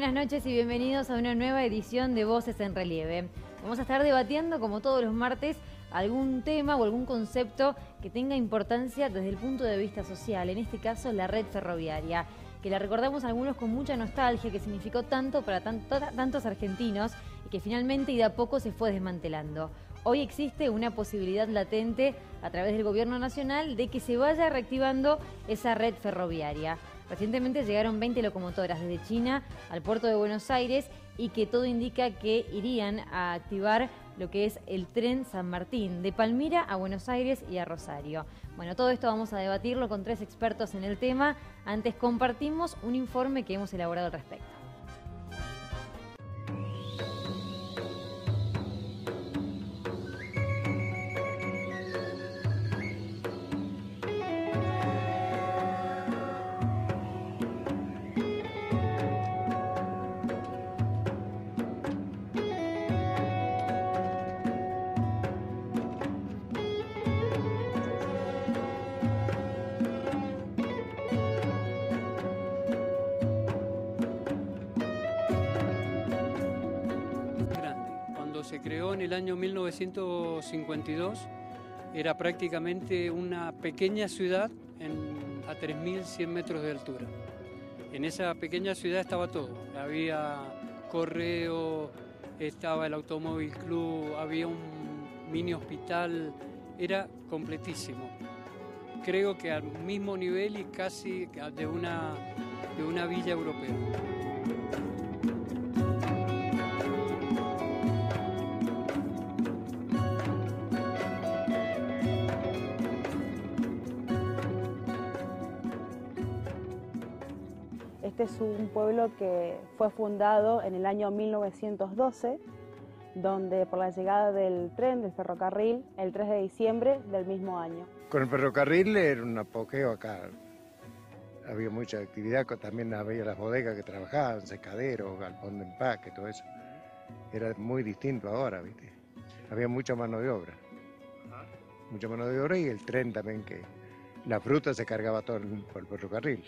buenas noches y bienvenidos a una nueva edición de Voces en Relieve. Vamos a estar debatiendo, como todos los martes, algún tema o algún concepto que tenga importancia desde el punto de vista social, en este caso la red ferroviaria, que la recordamos algunos con mucha nostalgia, que significó tanto para tantos argentinos y que finalmente y de a poco se fue desmantelando. Hoy existe una posibilidad latente a través del gobierno nacional de que se vaya reactivando esa red ferroviaria. Recientemente llegaron 20 locomotoras desde China al puerto de Buenos Aires y que todo indica que irían a activar lo que es el tren San Martín, de Palmira a Buenos Aires y a Rosario. Bueno, todo esto vamos a debatirlo con 3 expertos en el tema. Antes compartimos un informe que hemos elaborado al respecto. Se creó en el año 1952, era prácticamente una pequeña ciudad a 3.100 metros de altura. En esa pequeña ciudad estaba todo, había correo, estaba el automóvil club, había un mini hospital, era completísimo. Creo que al mismo nivel y casi de una villa europea. Este es un pueblo que fue fundado en el año 1912, donde por la llegada del tren, del ferrocarril, el 3 de diciembre del mismo año. Con el ferrocarril era un apogeo acá. Había mucha actividad, también había las bodegas que trabajaban, secaderos, galpón de empaque, todo eso. Era muy distinto ahora, ¿viste? Había mucha mano de obra. Mucha mano de obra y el tren también, que la fruta se cargaba todo por el ferrocarril,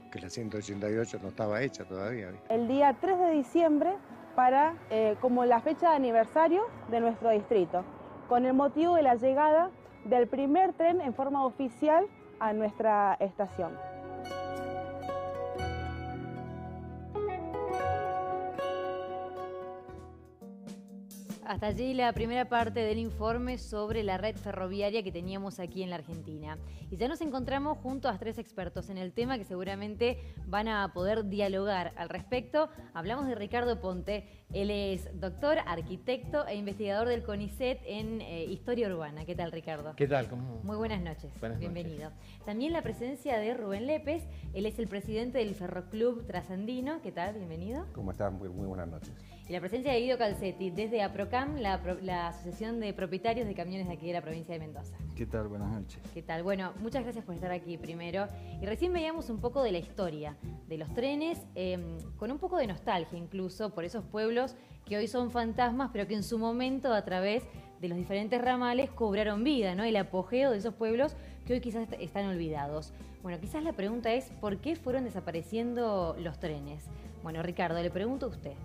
que la 188 no estaba hecha todavía, ¿viste? El día 3 de diciembre como la fecha de aniversario de nuestro distrito, con el motivo de la llegada del primer tren en forma oficial a nuestra estación. Hasta allí la primera parte del informe sobre la red ferroviaria que teníamos aquí en la Argentina. Y ya nos encontramos junto a 3 expertos en el tema que seguramente van a poder dialogar al respecto. Hablamos de Ricardo Ponte. Él es doctor, arquitecto e investigador del CONICET en Historia Urbana. ¿Qué tal, Ricardo? ¿Qué tal? ¿Cómo? Muy buenas noches. Bienvenido. Noches. También la presencia de Rubén Lépez. Él es el presidente del Ferroclub Trasandino. ¿Qué tal? Bienvenido. ¿Cómo están? Muy buenas noches. Y la presencia de Guido Calcetti, desde APROCAM, la Asociación de Propietarios de Camiones de aquí de la provincia de Mendoza. ¿Qué tal? Buenas noches. ¿Qué tal? Bueno, muchas gracias por estar aquí primero. Y recién veíamos un poco de la historia de los trenes, con un poco de nostalgia incluso por esos pueblos que hoy son fantasmas, pero que en su momento a través de los diferentes ramales cobraron vida, ¿no? El apogeo de esos pueblos que hoy quizás están olvidados. Bueno, quizás la pregunta es, ¿por qué fueron desapareciendo los trenes? Bueno, Ricardo, le pregunto a usted.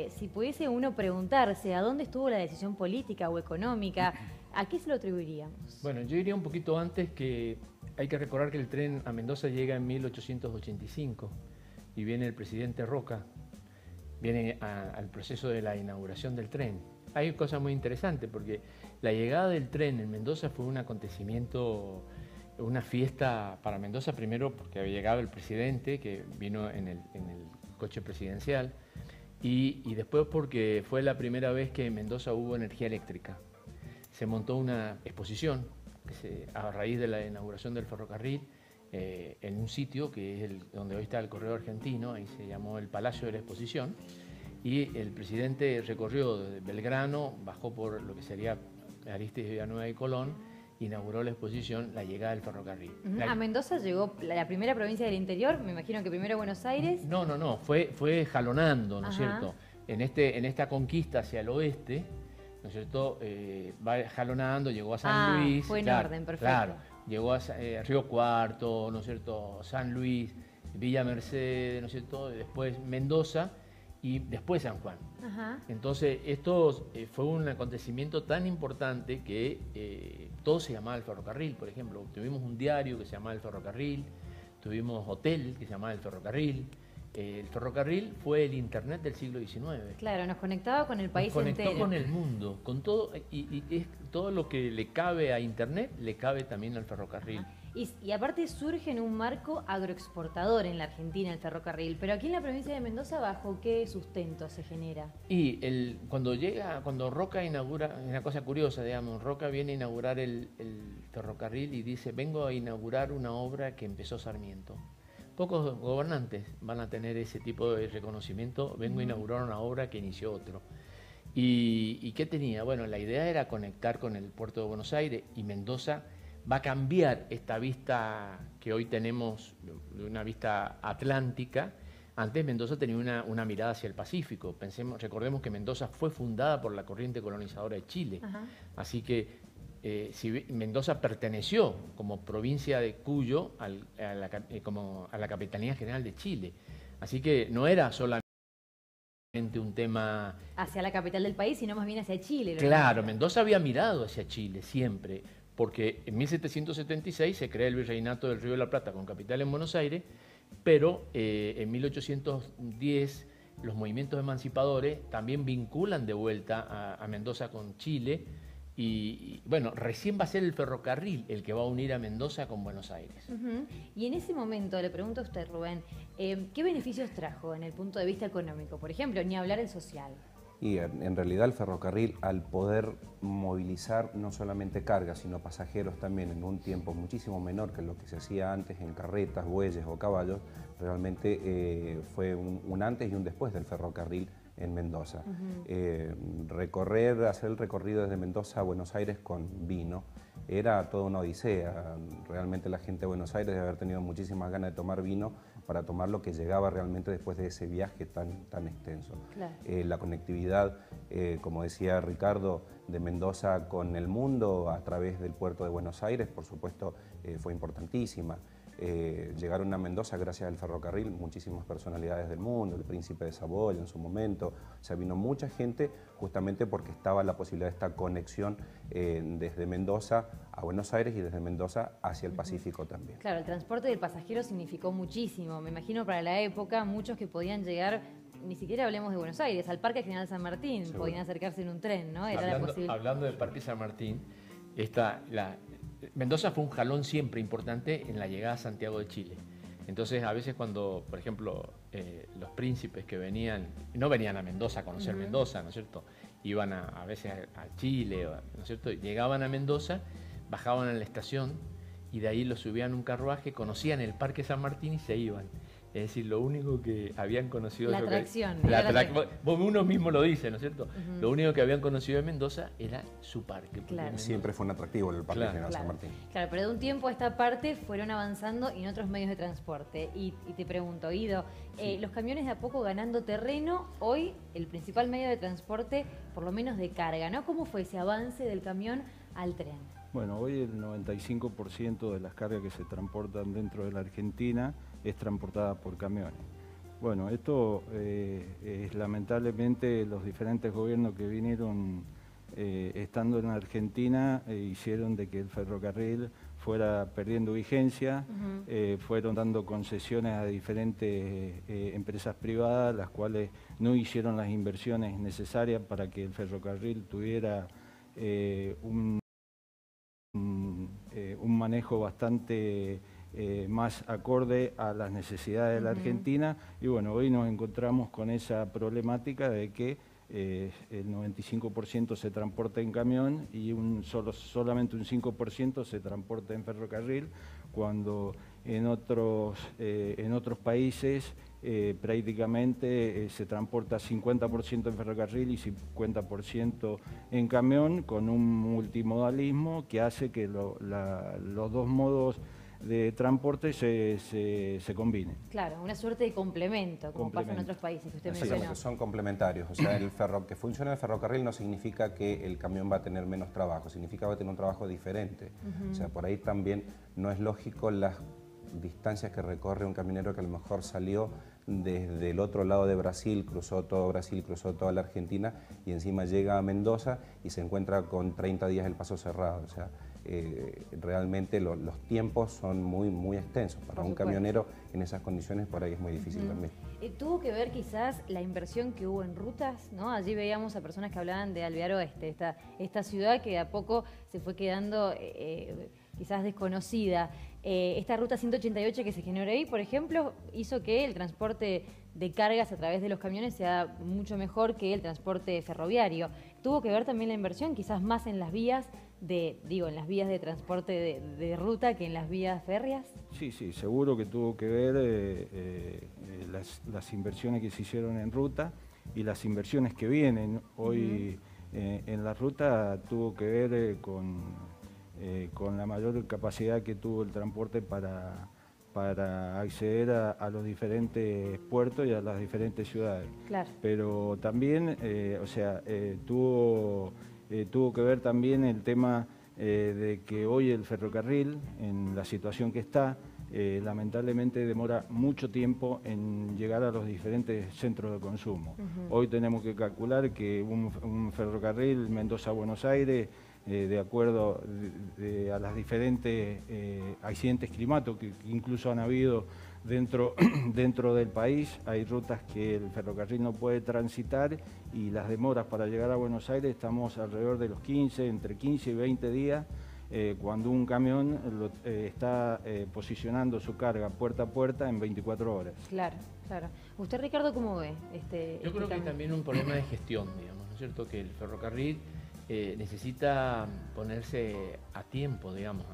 Si pudiese uno preguntarse a dónde estuvo la decisión política o económica, ¿a qué se lo atribuiríamos? Bueno, yo diría un poquito antes que hay que recordar que el tren a Mendoza llega en 1885 y viene el presidente Roca, viene al proceso de la inauguración del tren. Hay cosas muy interesantes porque la llegada del tren en Mendoza fue un acontecimiento, una fiesta para Mendoza, primero porque había llegado el presidente que vino en el coche presidencial, y después porque fue la primera vez que en Mendoza hubo energía eléctrica. Se montó una exposición a raíz de la inauguración del ferrocarril en un sitio que es donde hoy está el Correo Argentino, ahí se llamó el Palacio de la Exposición, y el presidente recorrió desde Belgrano, bajó por lo que sería Aristes, Villanueva y Colón, inauguró la exposición, la llegada del ferrocarril. A Mendoza llegó la primera provincia del interior, me imagino que primero Buenos Aires. No, fue jalonando, ¿no es cierto? En esta conquista hacia el oeste, ¿no es cierto? Va jalonando, llegó a San Luis. Fue en orden, perfecto. Claro, llegó a Río Cuarto, ¿no es cierto? San Luis, Villa Mercedes, ¿no es cierto?, después Mendoza y después San Juan. Ajá. Entonces, esto fue un acontecimiento tan importante que todo se llamaba el ferrocarril, por ejemplo. Tuvimos un diario que se llamaba El Ferrocarril, tuvimos hotel que se llamaba El Ferrocarril. El ferrocarril fue el internet del siglo XIX. Claro, nos conectaba con el país entero. Nos conectó con el mundo, con todo, y es todo lo que le cabe a internet, le cabe también al ferrocarril. Y aparte surge en un marco agroexportador en la Argentina el ferrocarril, pero aquí en la provincia de Mendoza, ¿bajo qué sustento se genera? Y cuando Roca inaugura, una cosa curiosa, digamos, Roca viene a inaugurar el ferrocarril y dice, vengo a inaugurar una obra que empezó Sarmiento. Pocos gobernantes van a tener ese tipo de reconocimiento, vengo a inaugurar una obra que inició otro. ¿Y qué tenía? Bueno, la idea era conectar con el puerto de Buenos Aires, y Mendoza va a cambiar esta vista que hoy tenemos, una vista atlántica. Antes Mendoza tenía una mirada hacia el Pacífico. Recordemos que Mendoza fue fundada por la corriente colonizadora de Chile. Ajá. Así que Mendoza perteneció como provincia de Cuyo a la Capitanía General de Chile. Así que no era solamente un tema hacia la capital del país, sino más bien hacia Chile. Claro, Mendoza había mirado hacia Chile siempre, porque en 1776 se crea el Virreinato del Río de la Plata con capital en Buenos Aires, pero en 1810 los movimientos emancipadores también vinculan de vuelta a Mendoza con Chile. Y bueno, recién va a ser el ferrocarril el que va a unir a Mendoza con Buenos Aires. Y en ese momento, le pregunto a usted, Rubén, ¿qué beneficios trajo en el punto de vista económico? Por ejemplo, ni hablar el social. Y en realidad el ferrocarril, al poder movilizar no solamente cargas, sino pasajeros también en un tiempo muchísimo menor que lo que se hacía antes en carretas, bueyes o caballos, realmente fue un antes y un después del ferrocarril en Mendoza. Hacer el recorrido desde Mendoza a Buenos Aires con vino era toda una odisea. Realmente la gente de Buenos Aires debe haber tenido muchísimas ganas de tomar vino para tomar lo que llegaba realmente después de ese viaje tan extenso. Claro. La conectividad, como decía Ricardo, de Mendoza con el mundo a través del puerto de Buenos Aires, por supuesto, fue importantísima. Llegaron a Mendoza gracias al ferrocarril muchísimas personalidades del mundo, el príncipe de Saboya en su momento, o sea, vino mucha gente justamente porque estaba la posibilidad de esta conexión desde Mendoza a Buenos Aires y desde Mendoza hacia el Pacífico también. Claro, el transporte del pasajero significó muchísimo, me imagino para la época, muchos que podían llegar, ni siquiera hablemos de Buenos Aires, al Parque General San Martín, seguro. Podían acercarse en un tren, ¿no? Era hablando del Parque San Martín, Mendoza fue un jalón siempre importante en la llegada a Santiago de Chile. Entonces, a veces cuando, por ejemplo, los príncipes que no venían a Mendoza a conocer Mendoza, ¿no es cierto? Iban a veces a Chile, ¿no es cierto? Llegaban a Mendoza, bajaban a la estación y de ahí los subían a un carruaje, conocían el Parque San Martín y se iban. Es decir, lo único que habían conocido... La atracción. Uno mismo lo dice, ¿no es cierto? Lo único que habían conocido de Mendoza era su parque. Claro. Siempre fue un atractivo el Parque General San Martín. Claro, pero de un tiempo a esta parte fueron avanzando en otros medios de transporte. Y te pregunto, Guido, los camiones de a poco ganando terreno, hoy el principal medio de transporte, por lo menos de carga, ¿no? ¿Cómo fue ese avance del camión al tren? Bueno, hoy el 95% de las cargas que se transportan dentro de la Argentina es transportada por camiones. Bueno, esto es lamentablemente los diferentes gobiernos que vinieron estando en la Argentina hicieron de que el ferrocarril fuera perdiendo vigencia, fueron dando concesiones a diferentes empresas privadas, las cuales no hicieron las inversiones necesarias para que el ferrocarril tuviera un manejo bastante más acorde a las necesidades de la Argentina. Y bueno, hoy nos encontramos con esa problemática de que el 95% se transporta en camión y solamente un 5% se transporta en ferrocarril, cuando en otros países prácticamente se transporta 50% en ferrocarril y 50% en camión, con un multimodalismo que hace que los dos modos de transporte se combinen. Claro, una suerte de complemento, como pasa en otros países que usted mencionó. Son complementarios, o sea, que funcione el ferrocarril no significa que el camión va a tener menos trabajo, significa que va a tener un trabajo diferente. O sea, por ahí también no es lógico las distancias que recorre un camionero que a lo mejor salió desde el otro lado de Brasil, cruzó toda la Argentina y encima llega a Mendoza y se encuentra con 30 días el paso cerrado. O sea, realmente los tiempos son muy extensos. Para un camionero en esas condiciones por ahí es muy difícil también. ¿Tuvo que ver quizás la inversión que hubo en rutas, ¿no? Allí veíamos a personas que hablaban de Alvear Oeste, esta ciudad que de a poco se fue quedando quizás desconocida. Esta ruta 188 que se generó ahí, por ejemplo, hizo que el transporte de cargas a través de los camiones sea mucho mejor que el transporte ferroviario. ¿Tuvo que ver también la inversión, quizás más en las vías en las vías de transporte de ruta que en las vías férreas? Sí, seguro que tuvo que ver las inversiones que se hicieron en ruta y las inversiones que vienen. Hoy en la ruta tuvo que ver con la mayor capacidad que tuvo el transporte para acceder a los diferentes puertos y a las diferentes ciudades. Claro. Pero también, tuvo que ver también el tema de que hoy el ferrocarril, en la situación que está, lamentablemente demora mucho tiempo en llegar a los diferentes centros de consumo. Hoy tenemos que calcular que un ferrocarril Mendoza-Buenos Aires, de acuerdo a las diferentes accidentes climáticos que incluso han habido dentro del país, hay rutas que el ferrocarril no puede transitar y las demoras para llegar a Buenos Aires estamos alrededor de los entre 15 y 20 días cuando un camión está posicionando su carga puerta a puerta en 24 horas. Claro. ¿Usted, Ricardo, cómo ve Yo creo que hay también un problema de gestión, digamos, ¿no es cierto? Que el ferrocarril necesita ponerse a tiempo, digamos,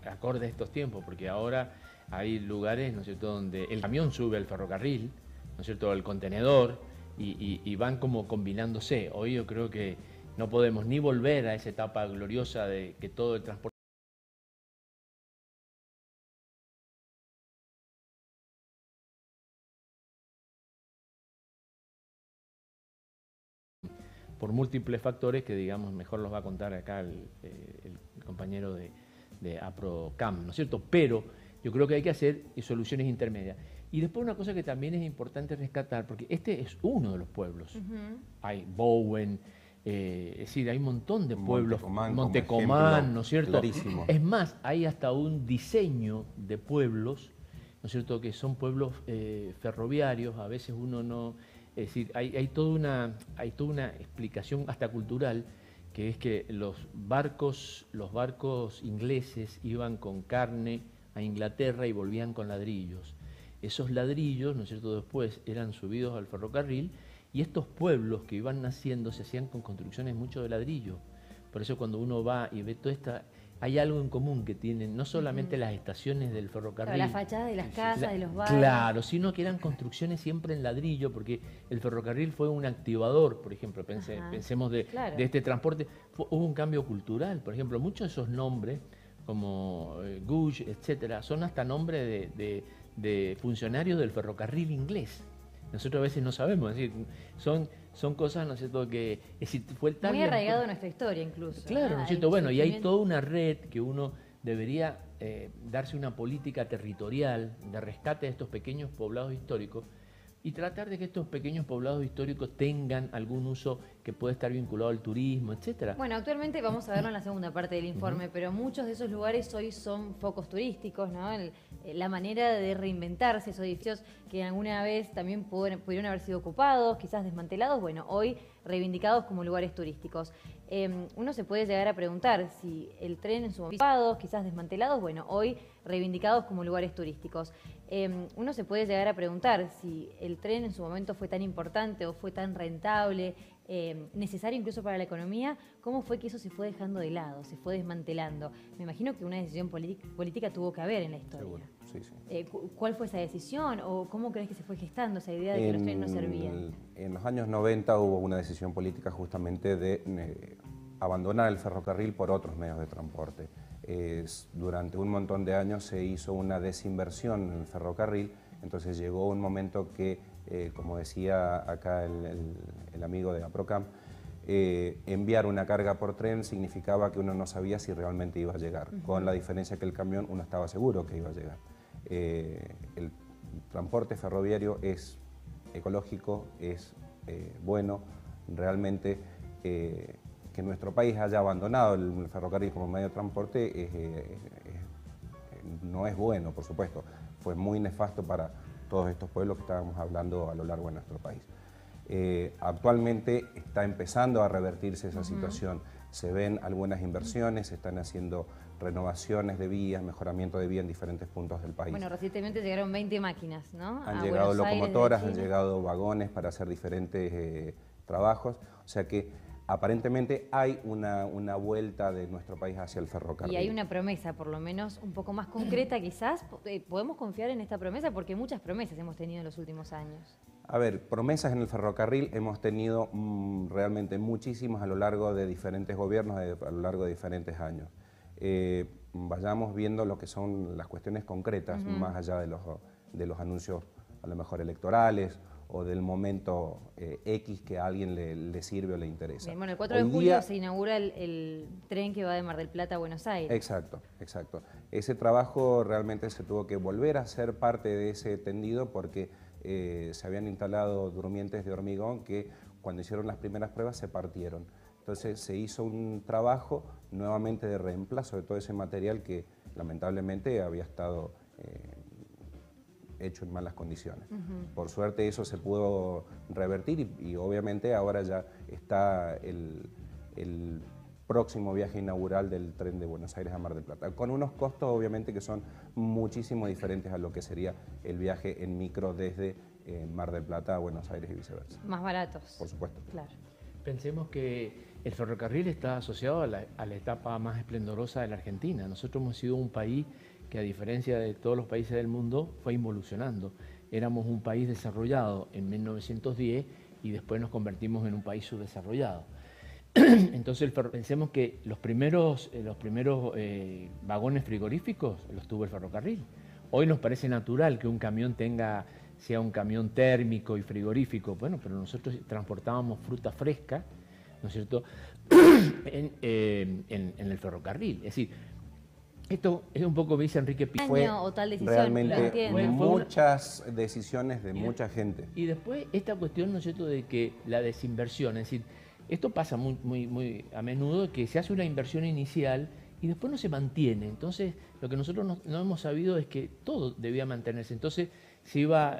acorde a estos tiempos, porque ahora hay lugares, ¿no es cierto?, donde el camión sube al ferrocarril, ¿no es cierto?, el contenedor, y van como combinándose. Hoy yo creo que no podemos ni volver a esa etapa gloriosa de que todo el transporte por múltiples factores que, digamos, mejor los va a contar acá el compañero de APROCAM, ¿no es cierto? Pero yo creo que hay que hacer soluciones intermedias. Y después una cosa que también es importante rescatar, porque este es uno de los pueblos. Hay Bowen, es decir, hay un montón de pueblos, Montecomán, ¿no es cierto? Clarísimo. Es más, hay hasta un diseño de pueblos, ¿no es cierto?, que son pueblos ferroviarios, a veces uno no... Es decir, hay toda una explicación hasta cultural, que es que los barcos ingleses iban con carne a Inglaterra y volvían con ladrillos. Esos ladrillos, ¿no es cierto?, después eran subidos al ferrocarril y estos pueblos que iban naciendo se hacían con construcciones mucho de ladrillo. Por eso cuando uno va y ve toda esta... Hay algo en común que tienen, no solamente las estaciones del ferrocarril. Claro, la fachada de las casas, de los barrios. Claro, sino que eran construcciones siempre en ladrillo, porque el ferrocarril fue un activador, por ejemplo, pensemos de este transporte. Hubo un cambio cultural, por ejemplo, muchos de esos nombres, como Gouge, etcétera, son hasta nombres de funcionarios del ferrocarril inglés. Nosotros a veces no sabemos, es decir, son cosas, ¿no es cierto?, que es decir, fue tan muy arraigado en nuestra historia incluso. Claro, ¿no es cierto? Bueno, y hay toda una red que uno debería darse una política territorial de rescate de estos pequeños poblados históricos y tratar de que estos pequeños poblados históricos tengan algún uso que pueda estar vinculado al turismo, etcétera. Bueno, actualmente vamos a verlo en la segunda parte del informe, pero muchos de esos lugares hoy son focos turísticos, ¿no? La manera de reinventarse, esos edificios que alguna vez también pudieron haber sido ocupados, quizás desmantelados, bueno, hoy reivindicados como lugares turísticos. Uno se puede llegar a preguntar si el tren en su momento, quizás desmantelados, bueno, hoy reivindicados como lugares turísticos. Uno se puede llegar a preguntar si el tren en su momento fue tan importante o fue tan rentable, necesario incluso para la economía, ¿cómo fue que eso se fue dejando de lado, se fue desmantelando? Me imagino que una decisión política tuvo que haber en la historia. Seguro, sí. ¿Cuál fue esa decisión o cómo crees que se fue gestando esa idea de que los trenes no servían? En los años 90 hubo una decisión política justamente de abandonar el ferrocarril por otros medios de transporte. Durante un montón de años se hizo una desinversión en el ferrocarril, entonces llegó un momento que, como decía acá el amigo de APROCAM, enviar una carga por tren significaba que uno no sabía si realmente iba a llegar, con la diferencia que el camión uno estaba seguro que iba a llegar. el transporte ferroviario es ecológico, es bueno, realmente que nuestro país haya abandonado el ferrocarril como medio de transporte no es bueno, por supuesto. Fue muy nefasto para todos estos pueblos que estábamos hablando a lo largo de nuestro país. Actualmente está empezando a revertirse esa situación. Se ven algunas inversiones, se están haciendo renovaciones de vías, mejoramiento de vías en diferentes puntos del país. Bueno, recientemente llegaron 20 máquinas, ¿no? Han llegado locomotoras, han llegado vagones para hacer diferentes trabajos. O sea que aparentemente hay una vuelta de nuestro país hacia el ferrocarril. Y hay una promesa, por lo menos un poco más concreta quizás. ¿Podemos confiar en esta promesa? Porque muchas promesas hemos tenido en los últimos años. A ver, promesas en el ferrocarril hemos tenido realmente muchísimas a lo largo de diferentes gobiernos, a lo largo de diferentes años. Vayamos viendo lo que son las cuestiones concretas, más allá de los anuncios a lo mejor electorales o del momento X que a alguien le sirve o le interesa. Bien, bueno, el 4 de julio se inaugura el tren que va de Mar del Plata a Buenos Aires. Exacto, exacto. Ese trabajo realmente se tuvo que volver a ser parte de ese tendido porque se habían instalado durmientes de hormigón que cuando hicieron las primeras pruebas se partieron. Entonces se hizo un trabajo nuevamente de reemplazo de todo ese material que lamentablemente había estado hecho en malas condiciones. Por suerte eso se pudo revertir y obviamente ahora ya está el próximo viaje inaugural del tren de Buenos Aires a Mar del Plata, con unos costos obviamente que son muchísimo diferentes a lo que sería el viaje en micro desde Mar del Plata a Buenos Aires y viceversa. Más baratos. Por supuesto. Claro. Pensemos que el ferrocarril está asociado a la etapa más esplendorosa de la Argentina. Nosotros hemos sido un país que, a diferencia de todos los países del mundo, fue involucionando. Éramos un país desarrollado en 1910 y después nos convertimos en un país subdesarrollado. Entonces pensemos que los primeros vagones frigoríficos los tuvo el ferrocarril. Hoy nos parece natural que un camión sea un camión térmico y frigorífico, bueno, pero nosotros transportábamos fruta fresca, ¿no es cierto?, en el ferrocarril. Es decir, esto es un poco, me dice Enrique Pi. Fue o tal decisión, realmente muchas decisiones de mucha gente. Y después esta cuestión, ¿no es cierto?, de que la desinversión, es decir, esto pasa muy a menudo, que se hace una inversión inicial y después no se mantiene. Entonces, lo que nosotros no hemos sabido es que todo debía mantenerse. Entonces,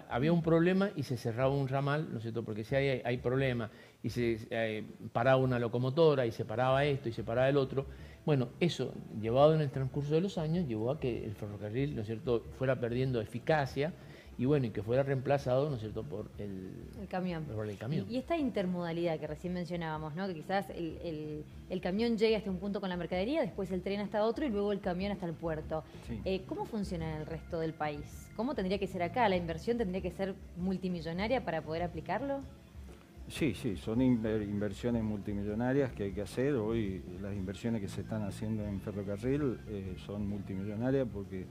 había un problema y se cerraba un ramal, ¿no es cierto?, porque si hay problema y se paraba una locomotora y se paraba esto y se paraba el otro. Bueno, eso, llevado en el transcurso de los años, llevó a que el ferrocarril, ¿no es cierto?, fuera perdiendo eficacia y bueno, y que fuera reemplazado, ¿no es cierto?, por el camión. Y esta intermodalidad que recién mencionábamos, ¿no?, que quizás el camión llegue hasta un punto con la mercadería, después el tren hasta otro y luego el camión hasta el puerto. Sí. ¿Cómo funciona en el resto del país? ¿Cómo tendría que ser acá? ¿La inversión tendría que ser multimillonaria para poder aplicarlo? Sí, son inversiones multimillonarias que hay que hacer. Hoy las inversiones que se están haciendo en ferrocarril son multimillonarias porque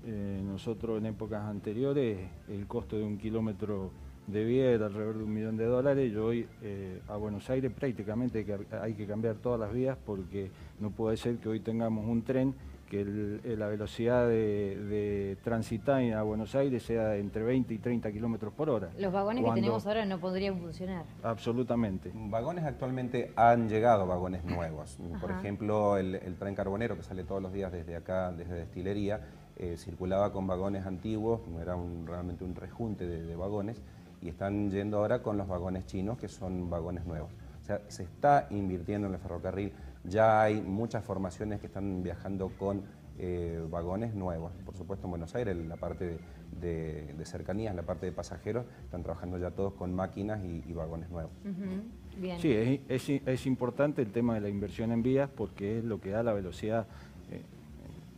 nosotros en épocas anteriores el costo de un kilómetro de vía era alrededor de $1.000.000 y hoy a Buenos Aires prácticamente hay que cambiar todas las vías porque no puede ser que hoy tengamos un tren que la velocidad de transitar a Buenos Aires sea entre 20 y 30 kilómetros por hora. Los vagones que tenemos ahora no podrían funcionar. Absolutamente. Vagones actualmente han llegado vagones nuevos. Por ejemplo, el tren carbonero que sale todos los días desde acá, desde Destilería, circulaba con vagones antiguos, era realmente un rejunte de vagones, y están yendo ahora con los vagones chinos, que son vagones nuevos. O sea, se está invirtiendo en el ferrocarril, ya hay muchas formaciones que están viajando con vagones nuevos. Por supuesto en Buenos Aires, la parte de cercanías, la parte de pasajeros, están trabajando ya todos con máquinas y vagones nuevos. Bien. Sí, es importante el tema de la inversión en vías porque es lo que da la velocidad,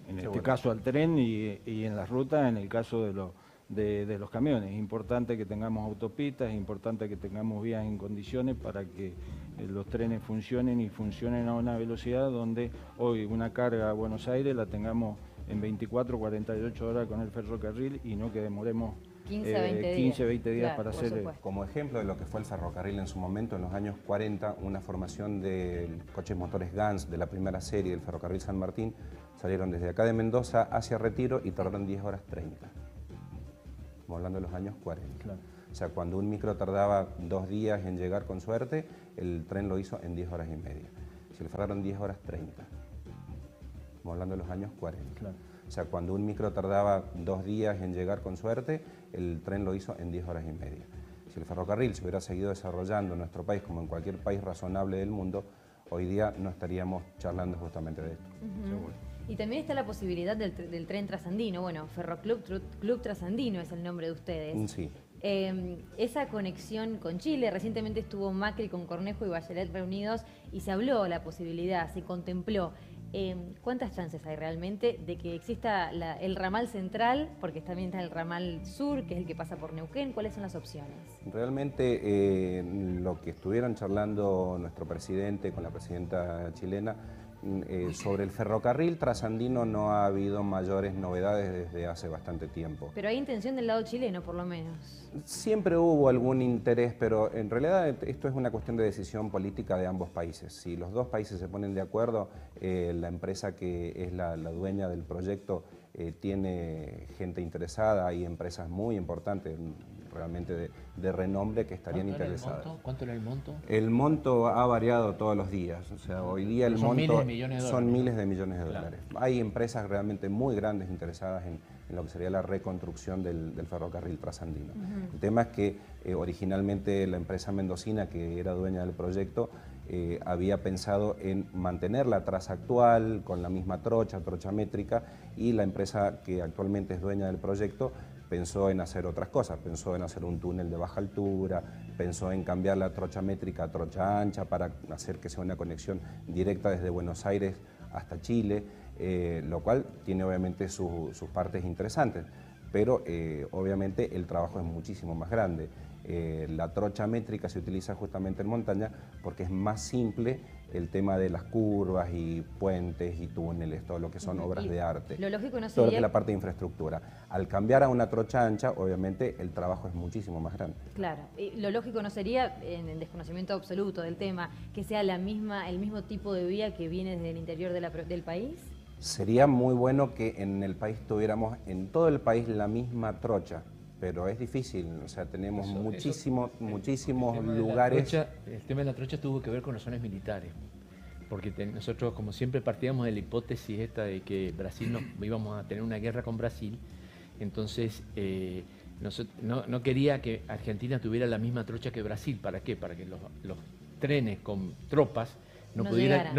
en este caso al tren y en las rutas, en el caso de los camiones. Es importante que tengamos autopistas, es importante que tengamos vías en condiciones para que los trenes funcionen y funcionen a una velocidad donde hoy una carga a Buenos Aires la tengamos en 24, 48 horas con el ferrocarril y no que demoremos 15 a 20 días. 15 a 20 días Claro, para por hacer... supuesto. Como ejemplo de lo que fue el ferrocarril en su momento, en los años 40, una formación de coches motores Gans de la primera serie del ferrocarril San Martín salieron desde acá de Mendoza hacia Retiro y tardaron 10 horas 30. Estamos hablando de los años 40. Claro. O sea, cuando un micro tardaba 2 días en llegar con suerte, el tren lo hizo en 10 horas y media. Se le tardaron 10 horas 30. Estamos hablando de los años 40. Claro. O sea, cuando un micro tardaba 2 días en llegar con suerte, el tren lo hizo en 10 horas y media. Si el ferrocarril se hubiera seguido desarrollando en nuestro país como en cualquier país razonable del mundo, hoy día no estaríamos charlando justamente de esto. Seguro. Y también está la posibilidad del tren trasandino. Bueno, Ferroclub Club Trasandino es el nombre de ustedes. Sí. Esa conexión con Chile, recientemente estuvo Macri con Cornejo y Bachelet reunidos y se habló de la posibilidad, se contempló. ¿Cuántas chances hay realmente de que exista el ramal central, porque también está el ramal sur, que es el que pasa por Neuquén? ¿Cuáles son las opciones? Realmente lo que estuvieron charlando nuestro presidente con la presidenta chilena sobre el ferrocarril trasandino no ha habido mayores novedades desde hace bastante tiempo. Pero hay intención del lado chileno, por lo menos. Siempre hubo algún interés, pero en realidad esto es una cuestión de decisión política de ambos países. Si los dos países se ponen de acuerdo, la empresa que es la dueña del proyecto tiene gente interesada, hay empresas muy importantes, realmente de renombre, que estarían interesadas. ¿Cuánto era el monto? El monto ha variado todos los días, o sea, hoy día el monto miles de millones de son dólares. miles de millones de Claro. dólares. Hay empresas realmente muy grandes interesadas en lo que sería la reconstrucción del ferrocarril trasandino. El tema es que originalmente la empresa mendocina, que era dueña del proyecto, había pensado en mantener la traza actual con la misma trocha métrica, y la empresa que actualmente es dueña del proyecto pensó en hacer otras cosas, pensó en hacer un túnel de baja altura, pensó en cambiar la trocha métrica a trocha ancha para hacer que sea una conexión directa desde Buenos Aires hasta Chile, lo cual tiene obviamente sus partes interesantes, pero obviamente el trabajo es muchísimo más grande. La trocha métrica se utiliza justamente en montaña porque es más simple el tema de las curvas y puentes y túneles, todo lo que son obras de arte. Lo lógico no todo lo que sería... es la parte de infraestructura. Al cambiar a una trocha ancha, obviamente el trabajo es muchísimo más grande. Claro, y lo lógico no sería, en el desconocimiento absoluto del tema, que sea el mismo tipo de vía que viene desde el interior del país. Sería muy bueno que en el país tuviéramos, en todo el país, la misma trocha, pero es difícil, o sea, tenemos muchísimos lugares. El tema de la trocha tuvo que ver con razones militares, porque nosotros, como siempre, partíamos de la hipótesis esta de que Brasil íbamos a tener una guerra con Brasil, entonces no quería que Argentina tuviera la misma trocha que Brasil. ¿Para qué? Para que los trenes con tropas no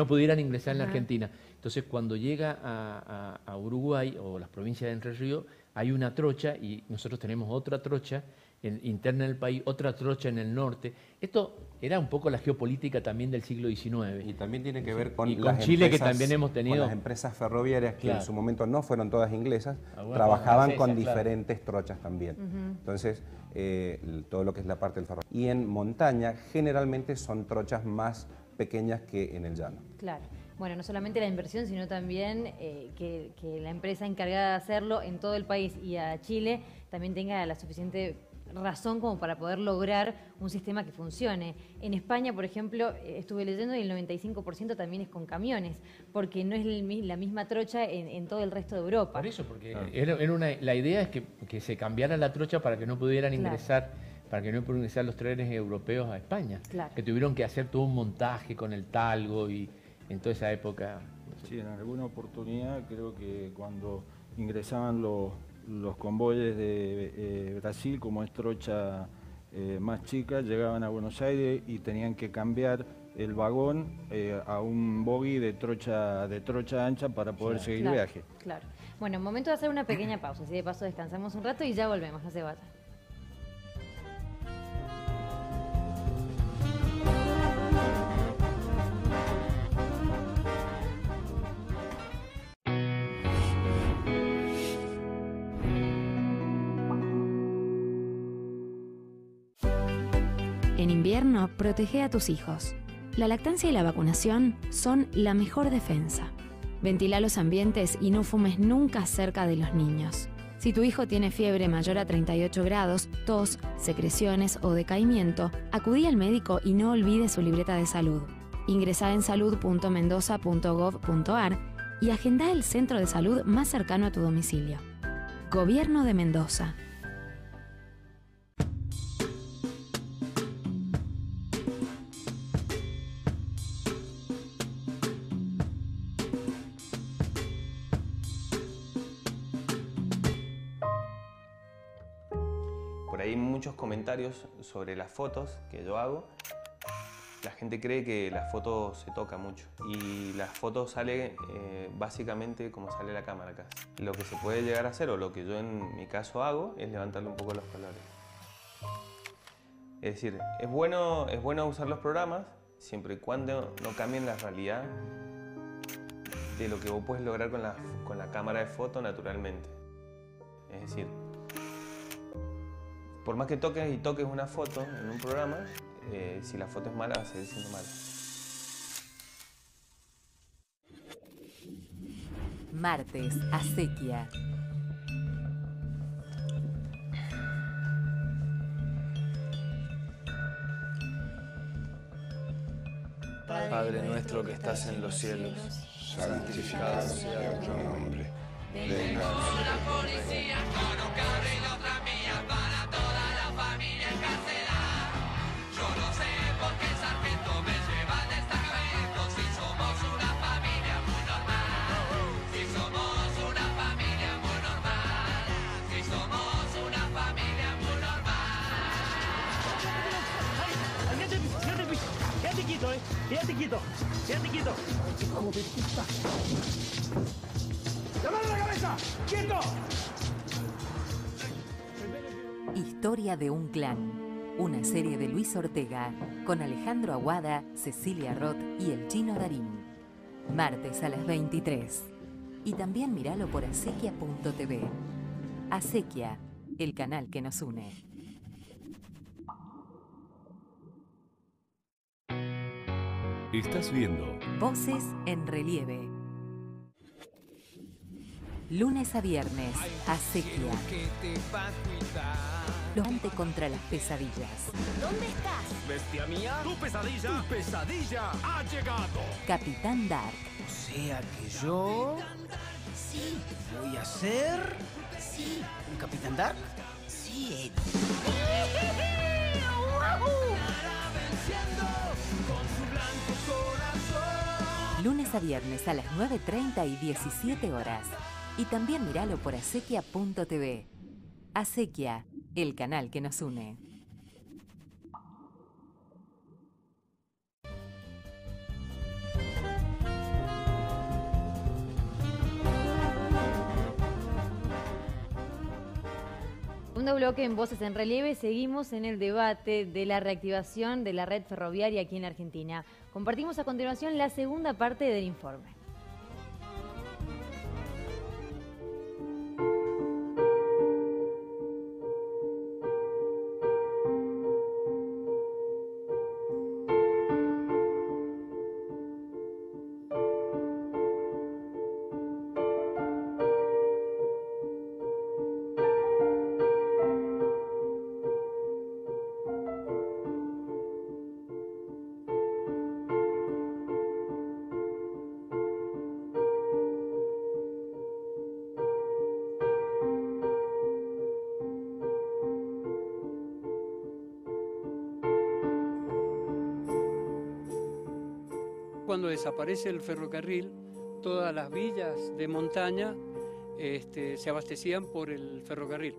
pudieran ingresar en la Argentina. Entonces, cuando llega a Uruguay o las provincias de Entre Ríos, hay una trocha y nosotros tenemos otra trocha interna del país, otra trocha en el norte. Esto era un poco la geopolítica también del siglo XIX. Y también tiene que ver con, Chile, empresas, que también hemos tenido... con las empresas ferroviarias que Claro. en su momento no fueron todas inglesas, Bueno, trabajaban francesas, con claro. diferentes trochas también. Entonces, todo lo que es la parte del ferrocarril. Y en montaña, generalmente son trochas más pequeñas que en el llano. Claro. Bueno, no solamente la inversión, sino también que la empresa encargada de hacerlo en todo el país y a Chile también tenga la suficiente razón como para poder lograr un sistema que funcione. En España, por ejemplo, estuve leyendo y el 95% también es con camiones, porque no es la misma trocha en todo el resto de Europa. Por eso, porque la idea es que se cambiara la trocha para que no pudieran ingresar, para que no pudieran ingresar los trenes europeos a España, que tuvieron que hacer todo un montaje con el talgo y en toda esa época. Sí, en alguna oportunidad creo que cuando ingresaban los convoyes de Brasil, como es trocha más chica, llegaban a Buenos Aires y tenían que cambiar el vagón a un bogie de trocha ancha para poder seguir el viaje. Claro. Bueno, momento de hacer una pequeña pausa, así de paso descansamos un rato y ya volvemos, no se vayan. En invierno, protege a tus hijos. La lactancia y la vacunación son la mejor defensa. Ventila los ambientes y no fumes nunca cerca de los niños. Si tu hijo tiene fiebre mayor a 38 grados, tos, secreciones o decaimiento, acudí al médico y no olvides su libreta de salud. Ingresá en salud.mendoza.gov.ar y agendá el centro de salud más cercano a tu domicilio. Gobierno de Mendoza. Por ahí muchos comentarios sobre las fotos que yo hago. La gente cree que la foto se toca mucho y la foto sale básicamente como sale la cámara casi. Lo que se puede llegar a hacer, o lo que yo en mi caso hago, es levantarle un poco los colores. Es decir, es bueno usar los programas siempre y cuando no cambien la realidad de lo que vos puedes lograr con la cámara de foto naturalmente. Es decir, por más que toques una foto en un programa, si la foto es mala, va a seguir siendo mala. Martes, Acequia. Padre nuestro que estás en los cielos, santificado sea tu nombre. Venga la policía con un cable y otra mía para toda la familia encarcelada. Yo no sé por qué el sargento me lleva al destacamento si somos una familia muy normal. Si somos una familia muy normal. Si somos una familia muy normal. Quédate quieto, quédate quieto, quédate quieto. ¿Cómo te gusta? ¡La mano a la cabeza! ¡Quieto! Historia de un clan. Una serie de Luis Ortega con Alejandro Aguada, Cecilia Roth y el Chino Darín. Martes a las 23. Y también míralo por acequia.tv. Acequia, el canal que nos une. Estás viendo Voces en Relieve. Lunes a viernes, Acequia. Levante contra las pesadillas. ¿Dónde estás? ¿Bestia mía? ¡Tu pesadilla ha llegado! Capitán Dark. O sea que yo... Sí. ¿Voy a ser? Sí. ¿Un Capitán Dark? Sí, Lunes a viernes a las 9:30 y 17 horas. Y también míralo por acequia.tv. Acequia, el canal que nos une. Segundo bloque en Voces en Relieve, seguimos en el debate de la reactivación de la red ferroviaria aquí en Argentina. Compartimos a continuación la segunda parte del informe. Cuando desaparece el ferrocarril, todas las villas de montaña se abastecían por el ferrocarril,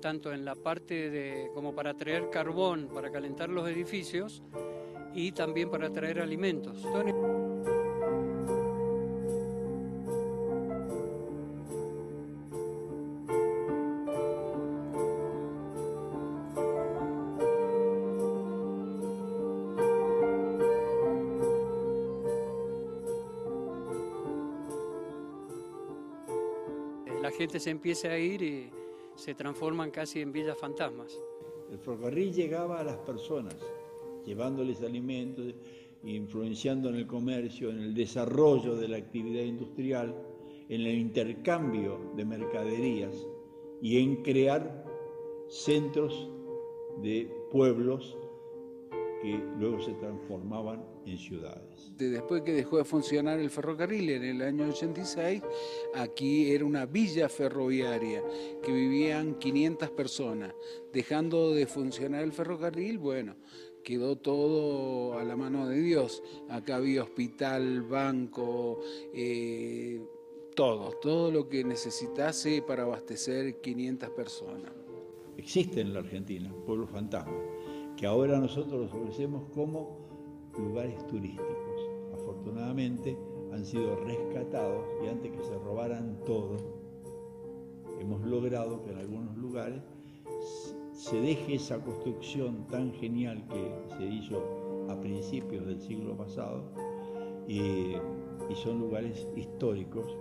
tanto en la parte como para traer carbón para calentar los edificios y también para traer alimentos. La gente se empieza a ir y se transforman casi en villas fantasmas. El ferrocarril llegaba a las personas, llevándoles alimentos, influenciando en el comercio, en el desarrollo de la actividad industrial, en el intercambio de mercaderías, y en crear centros de pueblos que luego se transformaban en ciudades. Después que dejó de funcionar el ferrocarril en el año 86, aquí era una villa ferroviaria que vivían 500 personas. Dejando de funcionar el ferrocarril, bueno, quedó todo a la mano de Dios. Acá había hospital, banco, todo lo que necesitase para abastecer 500 personas. Existe en la Argentina pueblos fantasmas, que ahora nosotros los ofrecemos como lugares turísticos. Afortunadamente han sido rescatados y antes que se robaran todo, hemos logrado que en algunos lugares se deje esa construcción tan genial que se hizo a principios del siglo pasado y son lugares históricos.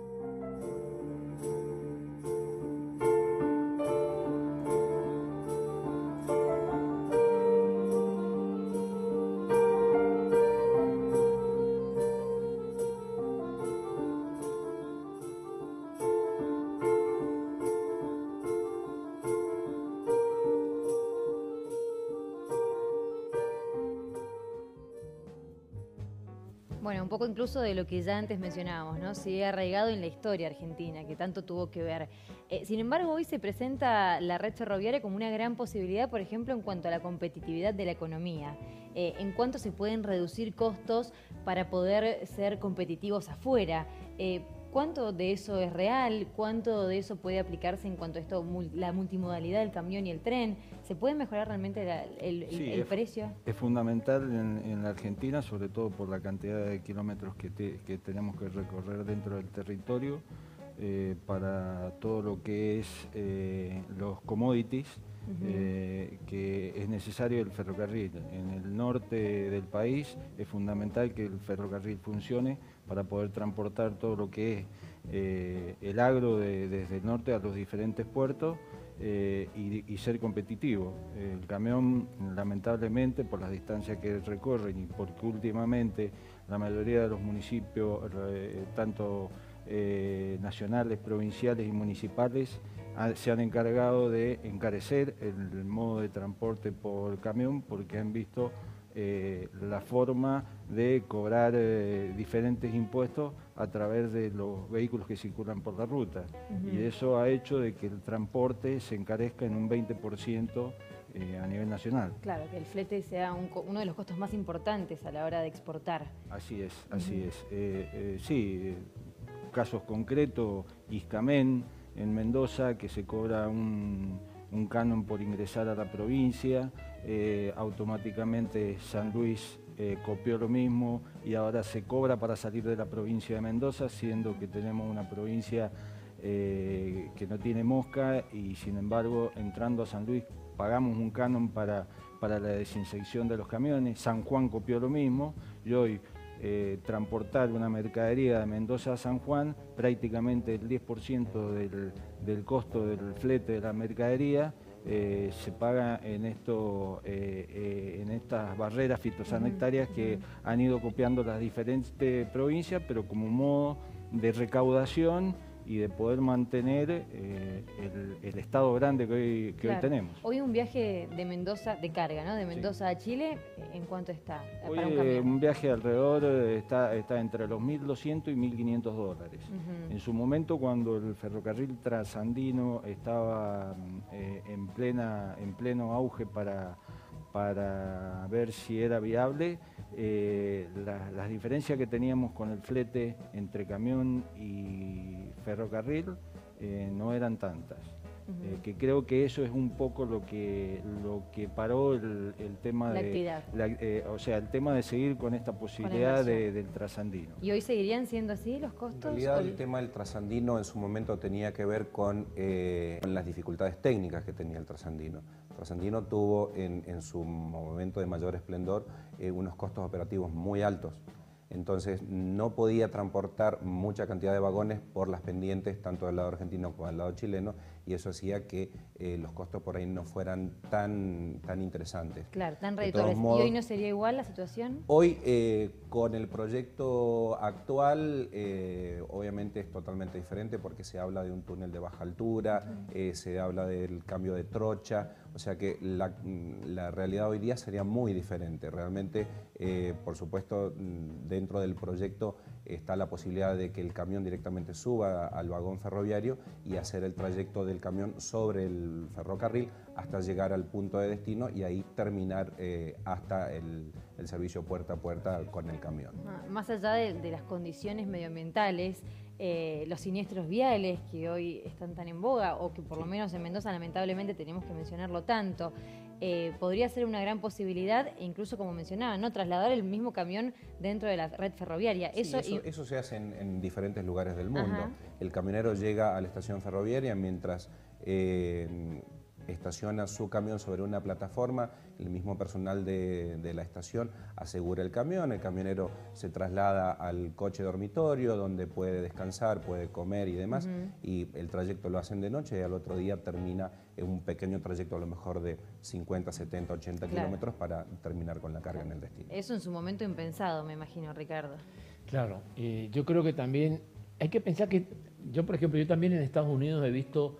Bueno, un poco incluso de lo que ya antes mencionábamos, ¿no? Sigue arraigado en la historia argentina, que tanto tuvo que ver. Sin embargo, hoy se presenta la red ferroviaria como una gran posibilidad, por ejemplo, en cuanto a la competitividad de la economía. En cuanto se pueden reducir costos para poder ser competitivos afuera. ¿Cuánto de eso es real? ¿Cuánto de eso puede aplicarse en cuanto a esto, la multimodalidad del camión y el tren? ¿Se puede mejorar realmente el precio? Es fundamental en la Argentina, sobre todo por la cantidad de kilómetros que tenemos que recorrer dentro del territorio, para todo lo que es los commodities, que es necesario el ferrocarril. En el norte del país es fundamental que el ferrocarril funcione para poder transportar todo lo que es el agro desde el norte a los diferentes puertos y ser competitivo. El camión, lamentablemente, por las distancias que recorren y porque últimamente la mayoría de los municipios, tanto nacionales, provinciales y municipales, se han encargado de encarecer el modo de transporte por camión porque han visto la forma de cobrar diferentes impuestos a través de los vehículos que circulan por la ruta. Y eso ha hecho de que el transporte se encarezca en un 20% a nivel nacional. Claro, que el flete sea uno de los costos más importantes a la hora de exportar. Así es, así es. Sí, casos concretos, Iscamen en Mendoza, que se cobra un canon por ingresar a la provincia, automáticamente San Luis copió lo mismo y ahora se cobra para salir de la provincia de Mendoza, siendo que tenemos una provincia que no tiene mosca y sin embargo entrando a San Luis pagamos un canon para la desinsección de los camiones. San Juan copió lo mismo y hoy transportar una mercadería de Mendoza a San Juan, prácticamente el 10% del costo del flete de la mercadería se paga en estas barreras fitosanitarias que han ido copiando las diferentes provincias, pero como modo de recaudación y de poder mantener el estado grande que hoy tenemos. Hoy un viaje de Mendoza, de carga, ¿no? De Mendoza a Chile, ¿en cuánto está? Hoy para un camión. Un viaje alrededor está entre los $1.200 y $1.500. En su momento, cuando el ferrocarril trasandino estaba en pleno auge para ver si era viable, las diferencias que teníamos con el flete entre camión y ferrocarril no eran tantas. Que creo que eso es un poco lo que paró el tema el tema de seguir con esta posibilidad del trasandino. ¿Y hoy seguirían siendo así los costos? En realidad el tema del trasandino en su momento tenía que ver con las dificultades técnicas que tenía el trasandino. El trasandino tuvo en su momento de mayor esplendor unos costos operativos muy altos. Entonces no podía transportar mucha cantidad de vagones por las pendientes, tanto del lado argentino como del lado chileno, y eso hacía que los costos por ahí no fueran tan interesantes. Claro, tan redituables. ¿Y hoy no sería igual la situación? Hoy, con el proyecto actual, obviamente es totalmente diferente porque se habla de un túnel de baja altura, se habla del cambio de trocha, o sea que la realidad hoy día sería muy diferente. Realmente, por supuesto, dentro del proyecto está la posibilidad de que el camión directamente suba al vagón ferroviario y hacer el trayecto del camión sobre el ferrocarril hasta llegar al punto de destino y ahí terminar hasta el servicio puerta a puerta con el camión. Más allá de las condiciones medioambientales, los siniestros viales que hoy están tan en boga, o que por lo menos en Mendoza lamentablemente tenemos que mencionarlo tanto, podría ser una gran posibilidad, e incluso como mencionaba, ¿no? Trasladar el mismo camión dentro de la red ferroviaria. Sí, eso se hace en diferentes lugares del mundo. Ajá. El camionero llega a la estación ferroviaria mientras estaciona su camión sobre una plataforma, el mismo personal de la estación asegura el camionero se traslada al coche dormitorio donde puede descansar, puede comer y demás, y el trayecto lo hacen de noche y al otro día termina en un pequeño trayecto a lo mejor de 50, 70, 80 kilómetros para terminar con la carga en el destino. Eso en su momento impensado, me imagino, Ricardo. Claro, yo creo que también hay que pensar que yo, por ejemplo, yo también en Estados Unidos he visto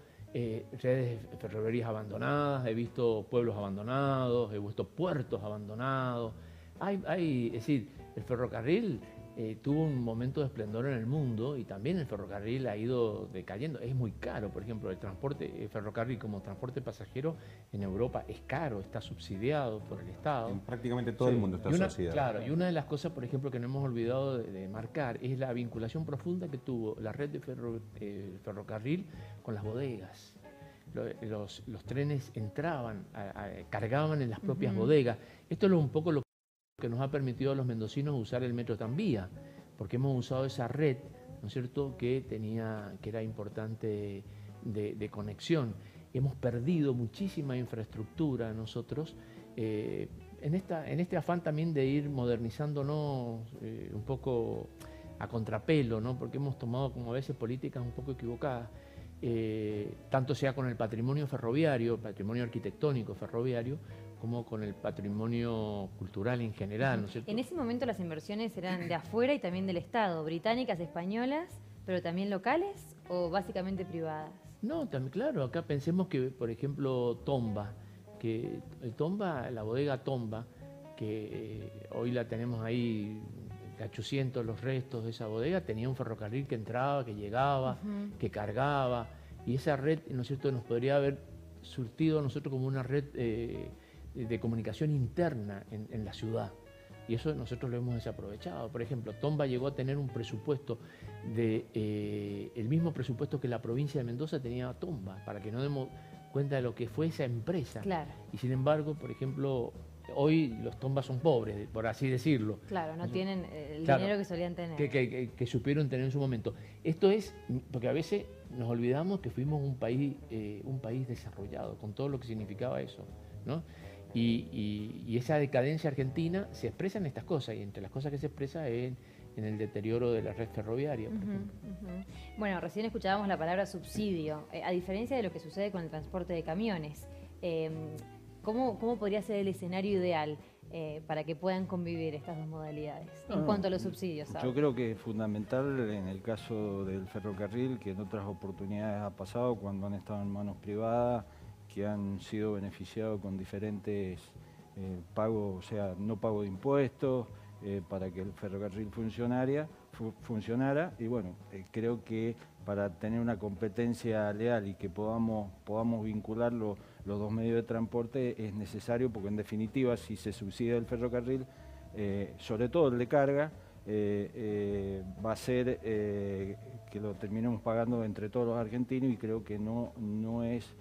redes ferroviarias abandonadas, he visto pueblos abandonados, he visto puertos abandonados. Es decir, el ferrocarril tuvo un momento de esplendor en el mundo y también el ferrocarril ha ido decayendo. Es muy caro, por ejemplo, el transporte ferrocarril como transporte pasajero en Europa es caro, está subsidiado por el Estado. En prácticamente todo el mundo está subsidiado. Claro, y una de las cosas, por ejemplo, que no hemos olvidado de marcar es la vinculación profunda que tuvo la red de ferrocarril con las bodegas. Los trenes entraban, cargaban en las propias bodegas. Esto es un poco lo que nos ha permitido a los mendocinos usar el metro tranvía, porque hemos usado esa red, ¿no es cierto?, que era importante de conexión. Hemos perdido muchísima infraestructura nosotros en este afán también de ir modernizándonos un poco a contrapelo, ¿no?, porque hemos tomado como a veces políticas un poco equivocadas. Tanto sea con el patrimonio ferroviario, patrimonio arquitectónico ferroviario, como con el patrimonio cultural en general, ¿no es cierto? En ese momento las inversiones eran de afuera y también del Estado, británicas, españolas, pero también locales o básicamente privadas. No, también, claro, acá pensemos que, por ejemplo, Tomba, la bodega Tomba, que hoy la tenemos ahí, cachucientos los restos de esa bodega, tenía un ferrocarril que entraba, que llegaba, que cargaba, y esa red, ¿no es cierto?, nos podría haber surtido a nosotros como una red de comunicación interna en la ciudad. Y eso nosotros lo hemos desaprovechado. Por ejemplo, Tomba llegó a tener un presupuesto el mismo presupuesto que la provincia de Mendoza tenía Tomba, para que no demos cuenta de lo que fue esa empresa. Claro. Y sin embargo, por ejemplo, hoy los Tombas son pobres, por así decirlo. Claro, no tienen el dinero que solían tener. Que supieron tener en su momento. Esto es porque a veces nos olvidamos que fuimos un país desarrollado, con todo lo que significaba eso, ¿no? Y esa decadencia argentina se expresa en estas cosas, y entre las cosas que se expresa es en el deterioro de la red ferroviaria, por ejemplo. Bueno, recién escuchábamos la palabra subsidio. A diferencia de lo que sucede con el transporte de camiones, ¿cómo podría ser el escenario ideal para que puedan convivir estas dos modalidades en cuanto a los subsidios? Yo creo que es fundamental en el caso del ferrocarril, que en otras oportunidades ha pasado cuando han estado en manos privadas, que han sido beneficiados con diferentes pagos, o sea, no pago de impuestos, para que el ferrocarril funcionara, y bueno, creo que para tener una competencia leal y que podamos vincular los dos medios de transporte es necesario, porque en definitiva si se subsidia el ferrocarril, sobre todo el de carga, va a ser que lo terminemos pagando entre todos los argentinos, y creo que no es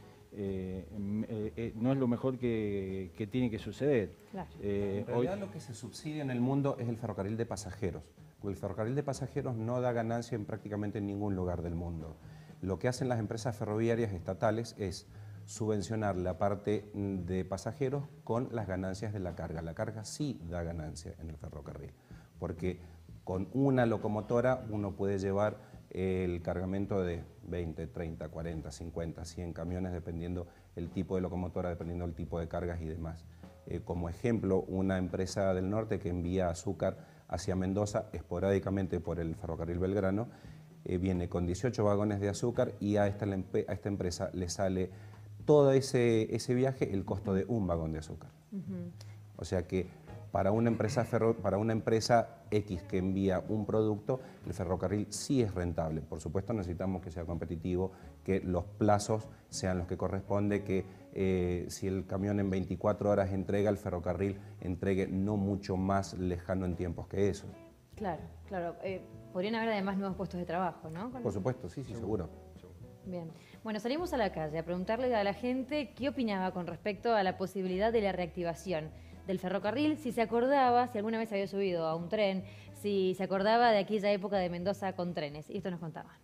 lo mejor que tiene que suceder. Claro. En realidad lo que se subsidia en el mundo es el ferrocarril de pasajeros, porque el ferrocarril de pasajeros no da ganancia en prácticamente ningún lugar del mundo. Lo que hacen las empresas ferroviarias estatales es subvencionar la parte de pasajeros con las ganancias de la carga. La carga sí da ganancia en el ferrocarril, porque Con una locomotora uno puede llevar el cargamento de 20, 30, 40, 50, 100 camiones, dependiendo el tipo de locomotora, dependiendo del tipo de cargas y demás. Como ejemplo, una empresa del norte que envía azúcar hacia Mendoza esporádicamente por el ferrocarril Belgrano, viene con 18 vagones de azúcar y a esta empresa le sale todo ese viaje el costo de un vagón de azúcar. O sea que para una empresa X que envía un producto, el ferrocarril sí es rentable. Por supuesto necesitamos que sea competitivo, que los plazos sean los que corresponde, que si el camión en 24 horas entrega, el ferrocarril entregue no mucho más lejano en tiempos que eso. Claro, claro. Podrían haber además nuevos puestos de trabajo, ¿no? Por supuesto, sí, seguro. Bien. Bueno, salimos a la calle a preguntarle a la gente qué opinaba con respecto a la posibilidad de la reactivación del ferrocarril, si se acordaba, si alguna vez había subido a un tren, si se acordaba de aquella época de Mendoza con trenes. Y esto nos contaban.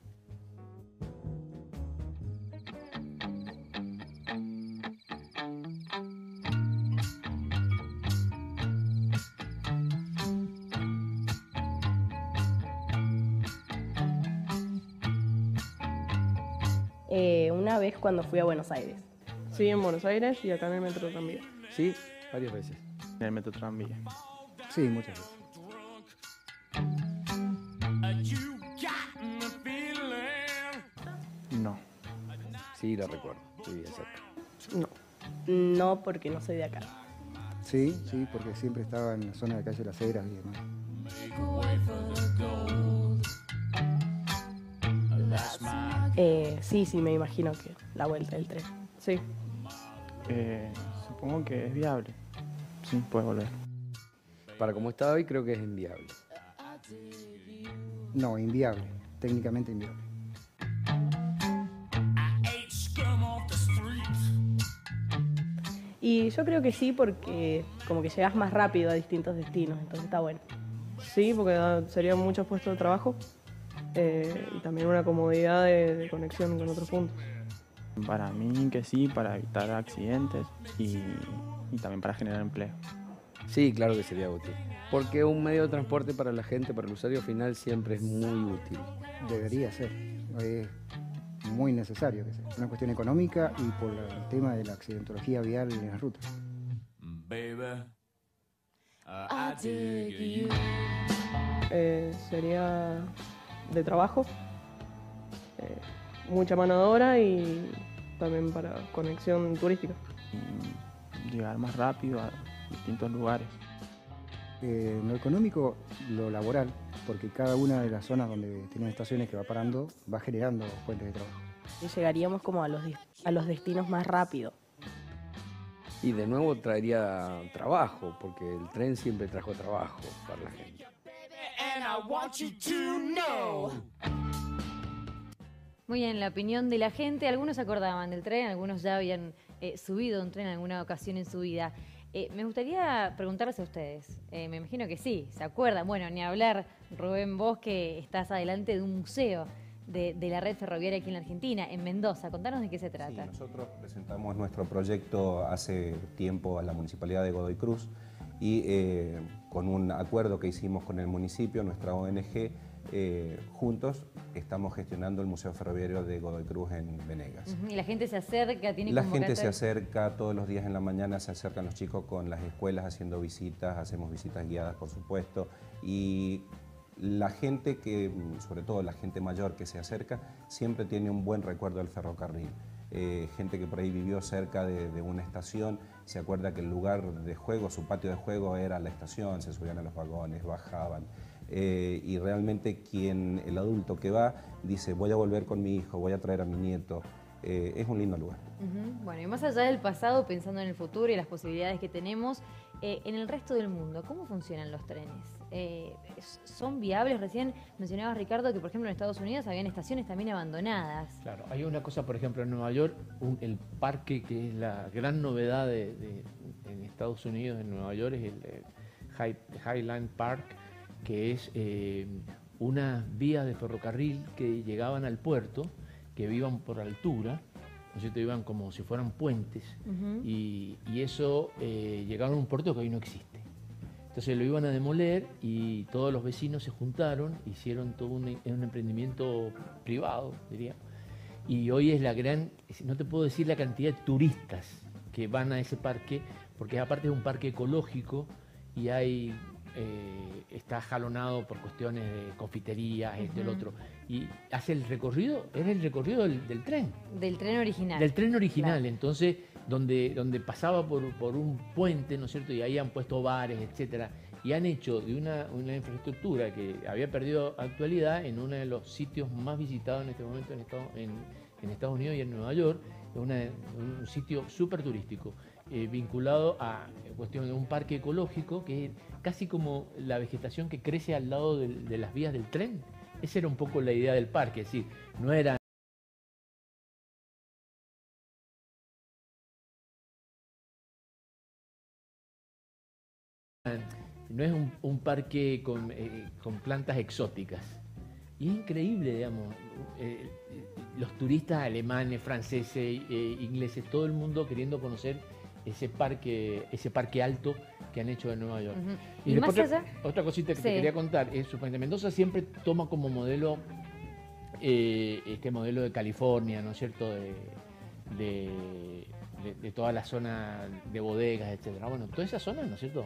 Una vez cuando fui a Buenos Aires. Sí, en Buenos Aires y acá en el Metro Tranvía. Sí, varias veces. En el Metro Tranvía. Sí, muchas veces. No. Sí, la recuerdo. Vivía cerca. No. No, porque no soy de acá. Sí, sí, porque siempre estaba en la zona de calle Las Heras y demás. Sí, me imagino que la vuelta del tren. Sí. Supongo que es viable. Sí, puede volver. Para como está hoy, creo que es inviable. No, inviable. Técnicamente inviable. Y yo creo que sí, porque como que llegas más rápido a distintos destinos, entonces está bueno. Sí, porque serían muchos puestos de trabajo y también una comodidad de conexión con otros puntos. Para mí que sí, para evitar accidentes y también para generar empleo. Sí, claro que sería útil. Porque un medio de transporte para la gente, para el usuario final, siempre es muy útil. Debería ser. Es muy necesario que sea. Una cuestión económica y por el tema de la accidentología vial en las rutas. Sería de trabajo, mucha mano de obra y también para conexión turística. Llegar más rápido a distintos lugares. Lo económico, lo laboral, porque cada una de las zonas donde tienen estaciones que va parando va generando fuentes de trabajo. Y llegaríamos como a los destinos más rápido. Y de nuevo traería trabajo, porque el tren siempre trajo trabajo para la gente. Muy bien, la opinión de la gente. Algunos se acordaban del tren, algunos ya habían subido a un tren en alguna ocasión en su vida. Me gustaría preguntarles a ustedes. Me imagino que sí, ¿se acuerdan? Bueno, ni hablar, Rubén, vos que estás adelante de un museo de la red ferroviaria aquí en la Argentina, en Mendoza. Contanos de qué se trata. Sí, nosotros presentamos nuestro proyecto hace tiempo a la Municipalidad de Godoy Cruz y con un acuerdo que hicimos con el municipio, nuestra ONG, juntos estamos gestionando el Museo Ferroviario de Godoy Cruz en Venegas. Y la gente se acerca, tiene La gente se acerca todos los días en la mañana, se acercan los chicos con las escuelas haciendo visitas, hacemos visitas guiadas por supuesto, y la gente que, sobre todo la gente mayor que se acerca, siempre tiene un buen recuerdo del ferrocarril. Gente que por ahí vivió cerca de una estación, se acuerda que el lugar de juego, su patio de juego era la estación, se subían a los vagones, bajaban. Y realmente el adulto que va dice voy a volver con mi hijo, voy a traer a mi nieto, es un lindo lugar. Bueno, y más allá del pasado, pensando en el futuro y las posibilidades que tenemos, en el resto del mundo, ¿cómo funcionan los trenes? ¿Son viables? Recién mencionabas, Ricardo, que por ejemplo en Estados Unidos habían estaciones también abandonadas. Claro, hay una cosa, por ejemplo, en Nueva York, el parque que es la gran novedad en Estados Unidos, en Nueva York, es el Highland Park, que es unas vías de ferrocarril que llegaban al puerto, que iban por altura, ¿no es cierto? Iban como si fueran puentes, y eso llegaron a un puerto que hoy no existe. Entonces lo iban a demoler y todos los vecinos se juntaron, hicieron todo un emprendimiento privado, diría. Y hoy es la gran, no te puedo decir la cantidad de turistas que van a ese parque, porque aparte es un parque ecológico y hay, está jalonado por cuestiones de confiterías, el otro. Y hace el recorrido, es el recorrido del tren. Del tren original. Del tren original, Claro. Entonces, donde pasaba por un puente, ¿no es cierto? Y ahí han puesto bares, etcétera. Y han hecho de una infraestructura que había perdido actualidad en uno de los sitios más visitados en este momento en Estados Unidos y en Nueva York. Es un sitio súper turístico, vinculado a cuestión de un parque ecológico que es casi como la vegetación que crece al lado de las vías del tren. Esa era un poco la idea del parque, es decir, no era no es un parque con plantas exóticas. Y es increíble, digamos, los turistas alemanes, franceses, ingleses, todo el mundo queriendo conocer ese parque alto que han hecho en Nueva York. Y después más allá, otra cosita que te quería contar es, suponete, Mendoza siempre toma como modelo este modelo de California, ¿no es cierto?, de toda la zona de bodegas, etcétera. Bueno, toda esa zona, ¿no es cierto?,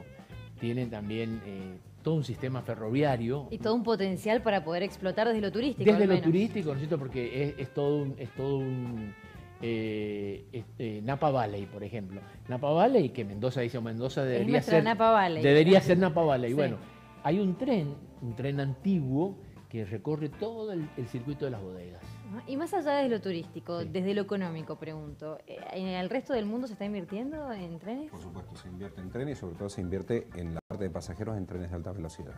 tienen también todo un sistema ferroviario. Y todo un potencial para poder explotar desde lo turístico. Desde al lo menos. turístico, ¿no es cierto?, porque es todo un Napa Valley, por ejemplo. Napa Valley, que Mendoza dice, Mendoza debería nuestra ser Napa Valley. Debería ser Napa Valley. Sí. Bueno, hay un tren antiguo que recorre todo el circuito de las bodegas. Y más allá de lo turístico, desde lo económico, pregunto, ¿en el resto del mundo se está invirtiendo en trenes? Por supuesto, se invierte en trenes y sobre todo se invierte en la parte de pasajeros en trenes de alta velocidad.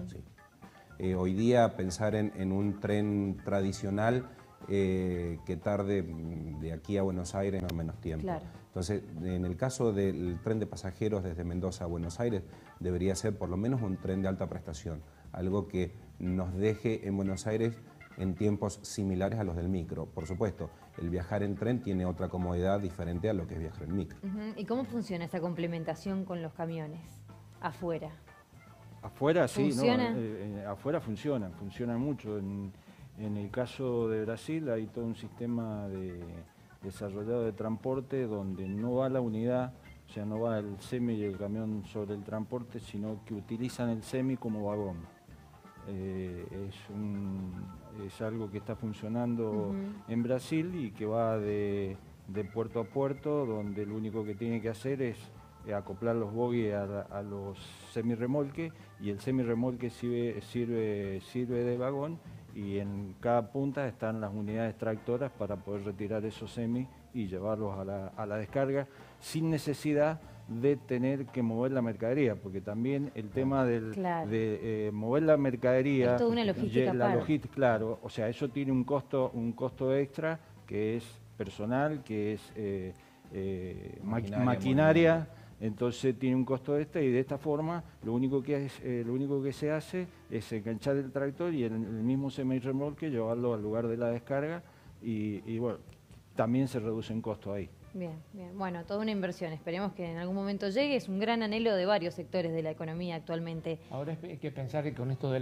Sí. Hoy día pensar en un tren tradicional que tarde de aquí a Buenos Aires no menos tiempo. Claro. Entonces, en el caso del tren de pasajeros desde Mendoza a Buenos Aires, debería ser por lo menos un tren de alta prestación, algo que nos deje en Buenos Aires en tiempos similares a los del micro. Por supuesto, el viajar en tren tiene otra comodidad diferente a lo que es viajar en micro. ¿Y cómo funciona esa complementación con los camiones afuera? Afuera sí, ¿Funciona? ¿no? Afuera funciona mucho. En el caso de Brasil hay todo un sistema desarrollado de transporte donde no va la unidad, o sea, no va el semi y el camión sobre el transporte, sino que utilizan el semi como vagón. Es algo que está funcionando en Brasil y que va de puerto a puerto, donde lo único que tiene que hacer es acoplar los bogies a los semirremolques, y el semirremolque sirve de vagón, y en cada punta están las unidades tractoras para poder retirar esos semis y llevarlos a la descarga sin necesidad de tener que mover la mercadería, porque también el tema de mover la mercadería, es toda una logística, claro, o sea, eso tiene un costo extra que es personal, que es maquinaria, entonces tiene un costo extra, y de esta forma lo único que se hace es enganchar el tractor y el mismo semirremolque llevarlo al lugar de la descarga, y bueno, también se reduce en costo ahí. Bien. Bueno, toda una inversión. Esperemos que en algún momento llegue. Es un gran anhelo de varios sectores de la economía actualmente. Ahora hay que pensar que con esto de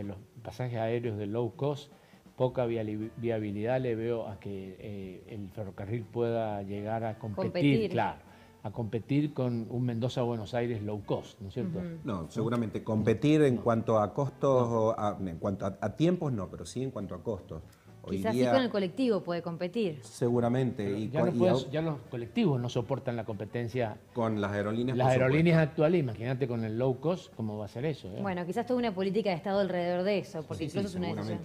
los pasajes aéreos de low cost, poca viabilidad le veo a que el ferrocarril pueda llegar a competir. Claro, a competir con un Mendoza-Buenos Aires low cost, ¿no es cierto? No, seguramente competir en cuanto a costos, en cuanto a tiempos no, pero sí en cuanto a costos. Quizás sí con el colectivo puede competir. Seguramente. Ya los colectivos no soportan la competencia con las aerolíneas. Las aerolíneas actuales, imagínate con el low cost, ¿cómo va a ser eso? Bueno, quizás toda una política de Estado alrededor de eso, porque incluso es una decisión.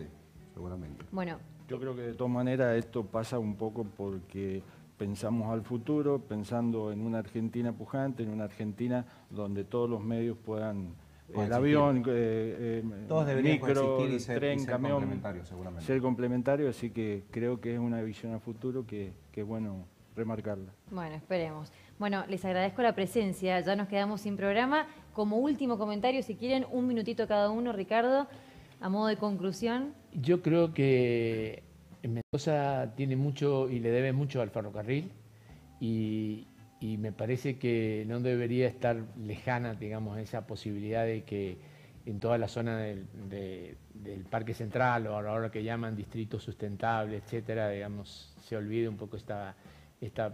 Seguramente. Bueno. Yo creo que de todas maneras esto pasa un poco porque pensamos al futuro, pensando en una Argentina pujante, en una Argentina donde todos los medios puedan... El avión, todos deberían micro, y ser, tren, camión, complementarios, seguramente. Ser complementario, así que creo que es una visión a futuro que es bueno remarcarla. Bueno, esperemos. Bueno, les agradezco la presencia, ya nos quedamos sin programa. Como último comentario, si quieren, un minutito cada uno, Ricardo, a modo de conclusión. Yo creo que Mendoza tiene mucho y le debe mucho al ferrocarril, y y me parece que no debería estar lejana, digamos, esa posibilidad de que en toda la zona del Parque Central, o ahora que llaman distrito sustentable, etcétera, digamos, se olvide un poco esta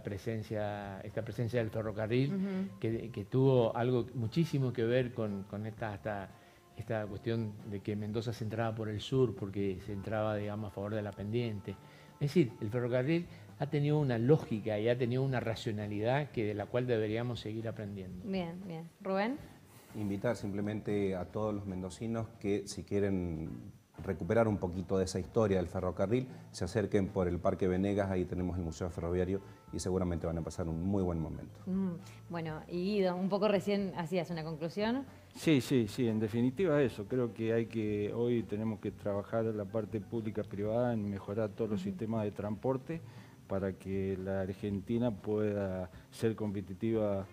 presencia del ferrocarril, que tuvo algo muchísimo que ver con esta cuestión de que Mendoza se entraba por el sur, porque se entraba, digamos, a favor de la pendiente. Es decir, el ferrocarril ha tenido una lógica y ha tenido una racionalidad de la cual deberíamos seguir aprendiendo. Bien, bien. ¿Rubén? Invitar simplemente a todos los mendocinos que, si quieren recuperar un poquito de esa historia del ferrocarril, se acerquen por el Parque Venegas, ahí tenemos el Museo Ferroviario y seguramente van a pasar un muy buen momento. Bueno, y Guido, un poco recién hacías una conclusión. Sí, en definitiva eso, creo que hoy tenemos que trabajar la parte pública-privada en mejorar todos los sistemas de transporte para que la Argentina pueda ser competitiva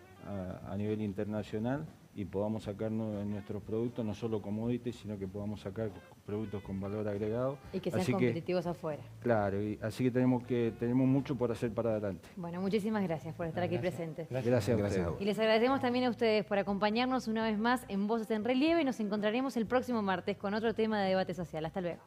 a nivel internacional y podamos sacar nuestros productos, no solo commodities, sino que podamos sacar productos con valor agregado. Y que sean competitivos afuera. Claro, así que tenemos mucho por hacer para adelante. Bueno, muchísimas gracias por estar aquí presentes. Gracias a ustedes. Y les agradecemos también a ustedes por acompañarnos una vez más en Voces en Relieve. Nos encontraremos el próximo martes con otro tema de debate social. Hasta luego.